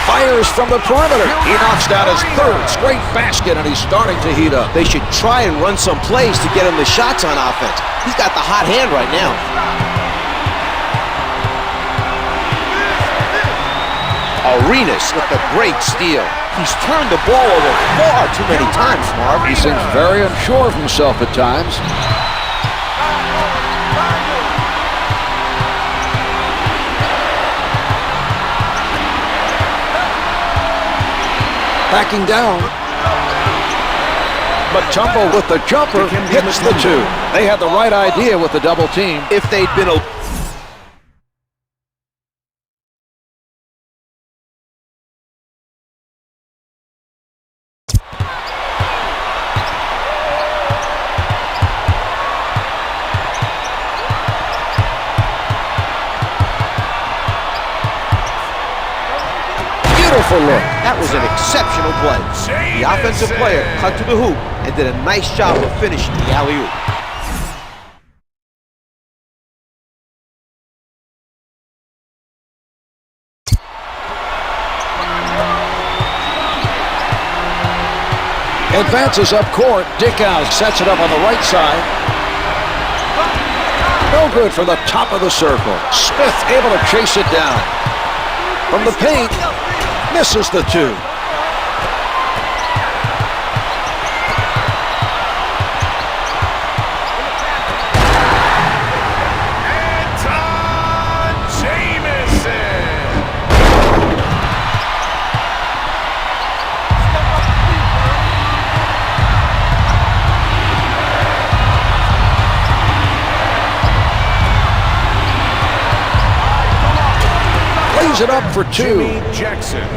[SPEAKER 1] Fires from the perimeter. He knocks down his 3rd straight basket, and he's starting to heat up.
[SPEAKER 3] They should try and run some plays to get him the shots on offense. He's got the hot hand right now. Arenas with the great steal. He's turned the ball over far too many times, Marv.
[SPEAKER 1] He seems very unsure of himself at times. Backing down. Mutombo with the jumper hits the 2. They had the right idea with the double team.
[SPEAKER 3] If they'd been a...
[SPEAKER 1] Beautiful look.
[SPEAKER 3] That was an exceptional play. The offensive player cut to the hoop and did a nice job of finishing the alley-oop.
[SPEAKER 1] Advances up court. Dickau sets it up on the right side. No good from the top of the circle. Smith able to chase it down. From the paint, misses the 2.
[SPEAKER 2] Antawn Jamison.
[SPEAKER 1] Lays it up for 2.
[SPEAKER 2] Jackson.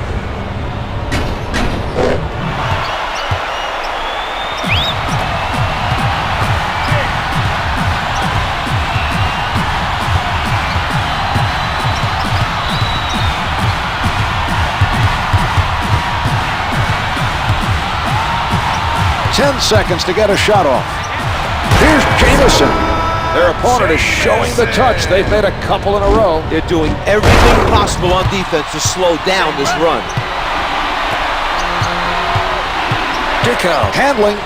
[SPEAKER 1] 10 seconds to get a shot off. Here's Jamison. Their opponent is showing the touch. They've made a couple in a row.
[SPEAKER 3] They're doing everything possible on defense to slow down this run.
[SPEAKER 1] Dickau handling.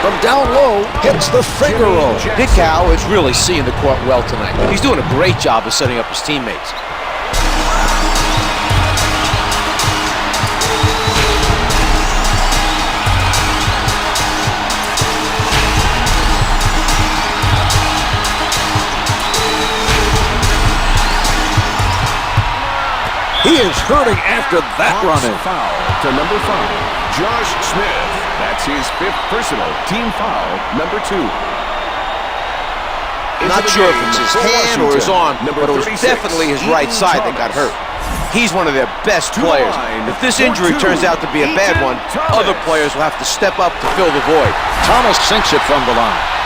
[SPEAKER 1] From down low, hits the finger roll.
[SPEAKER 3] Dickau is really seeing the court well tonight. He's doing a great job of setting up his teammates.
[SPEAKER 1] He is hurting after that run-in.
[SPEAKER 2] Foul to number 5, Josh Smith. That's his 5th personal. Team foul, number 2.
[SPEAKER 3] Not sure if it's his hand or his arm, but it was definitely his right side that got hurt. He's one of their best players. If this injury turns out to be a bad one, other players will have to step up to fill the void.
[SPEAKER 1] Thomas sinks it from the line.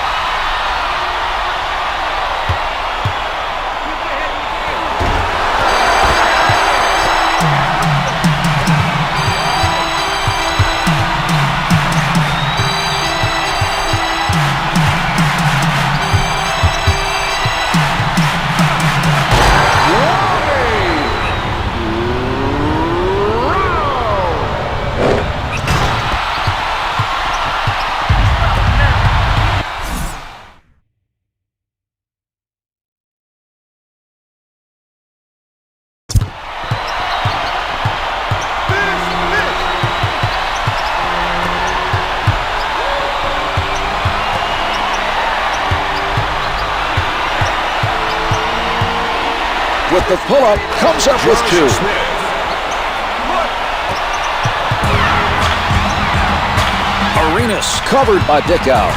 [SPEAKER 1] With the pull-up, comes up with 2. Arenas covered by Dickau.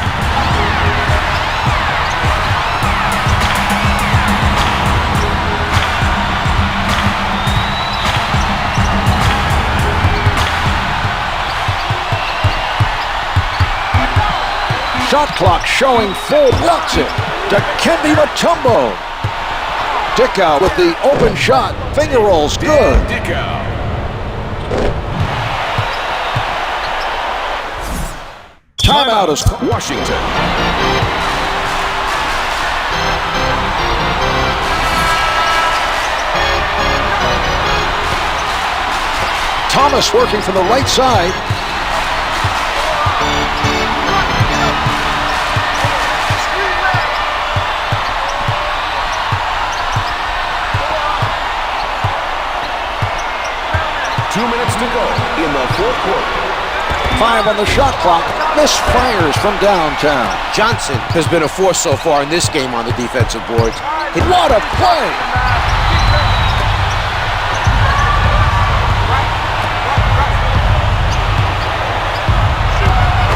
[SPEAKER 1] Shot clock showing full, blocks it. Dikembe Mutombo. Dickau with the open shot. Finger rolls good.
[SPEAKER 2] Dickau.
[SPEAKER 1] Timeout is
[SPEAKER 2] Washington.
[SPEAKER 1] Thomas working from the right side.
[SPEAKER 2] To go in the 4th quarter.
[SPEAKER 1] 5 on the shot clock. Misfires from downtown.
[SPEAKER 3] Johnson has been a force so far in this game on the defensive boards.
[SPEAKER 1] What a play!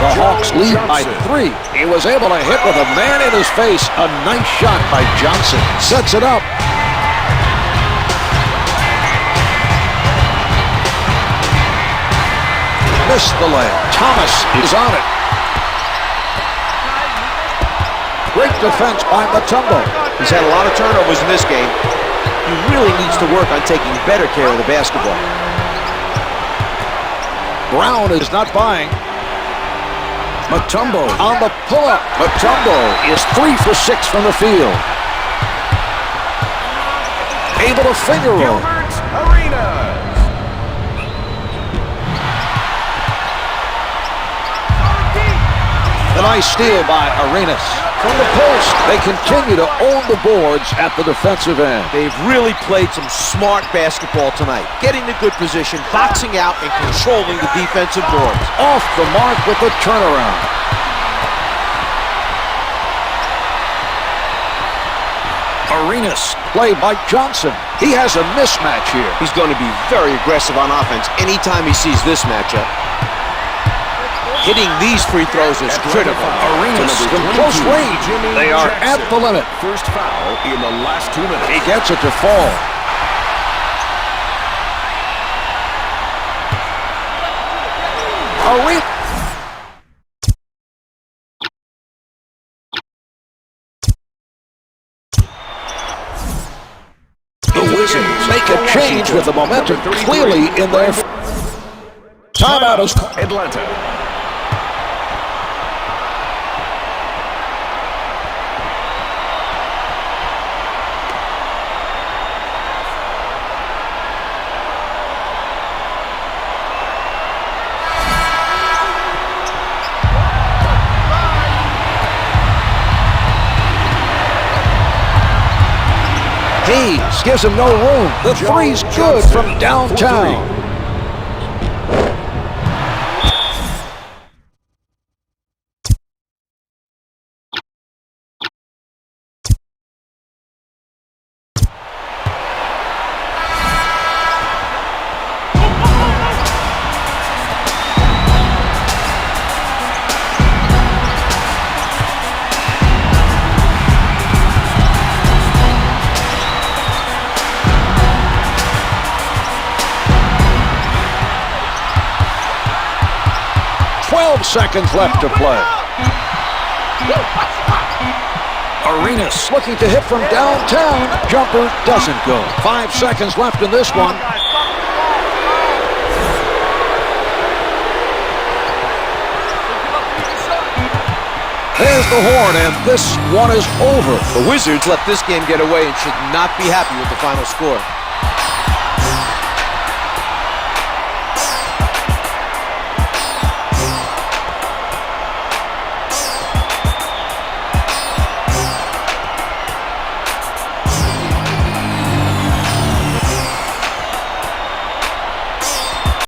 [SPEAKER 1] The Hawks lead by 3. He was able to hit with a man in his face. A nice shot by Johnson. Sets it up. Missed the layup. Thomas is on it. Great defense by Mutombo.
[SPEAKER 3] He's had a lot of turnovers in this game. He really needs to work on taking better care of the basketball.
[SPEAKER 1] Brown is not buying. Mutombo on the pull-up. Mutombo is 3 for 6 from the field. Able to finger roll.
[SPEAKER 2] Gilbert Arenas.
[SPEAKER 1] A nice steal by Arenas. From the post, they continue to own the boards at the defensive end.
[SPEAKER 3] They've really played some smart basketball tonight, getting the good position, boxing out, and controlling the defensive boards.
[SPEAKER 1] Off the mark with the turnaround. Arenas, play by Johnson. He has a mismatch here.
[SPEAKER 3] He's going to be very aggressive on offense anytime he sees this matchup. Hitting these free throws is critical.
[SPEAKER 1] Arenas from close range. They are at the limit.
[SPEAKER 2] First foul in the last 2 minutes.
[SPEAKER 1] He gets it to fall. Arenas. The Wizards make a change change with the momentum clearly in their... Timeout is...
[SPEAKER 2] Atlanta.
[SPEAKER 1] Hayes gives him no room. The three's good from downtown. Seconds left to play. Arenas looking to hit from downtown. Jumper doesn't go. 5 seconds left in this one. There's the horn, and this one is over.
[SPEAKER 3] The Wizards let this game get away and should not be happy with the final score.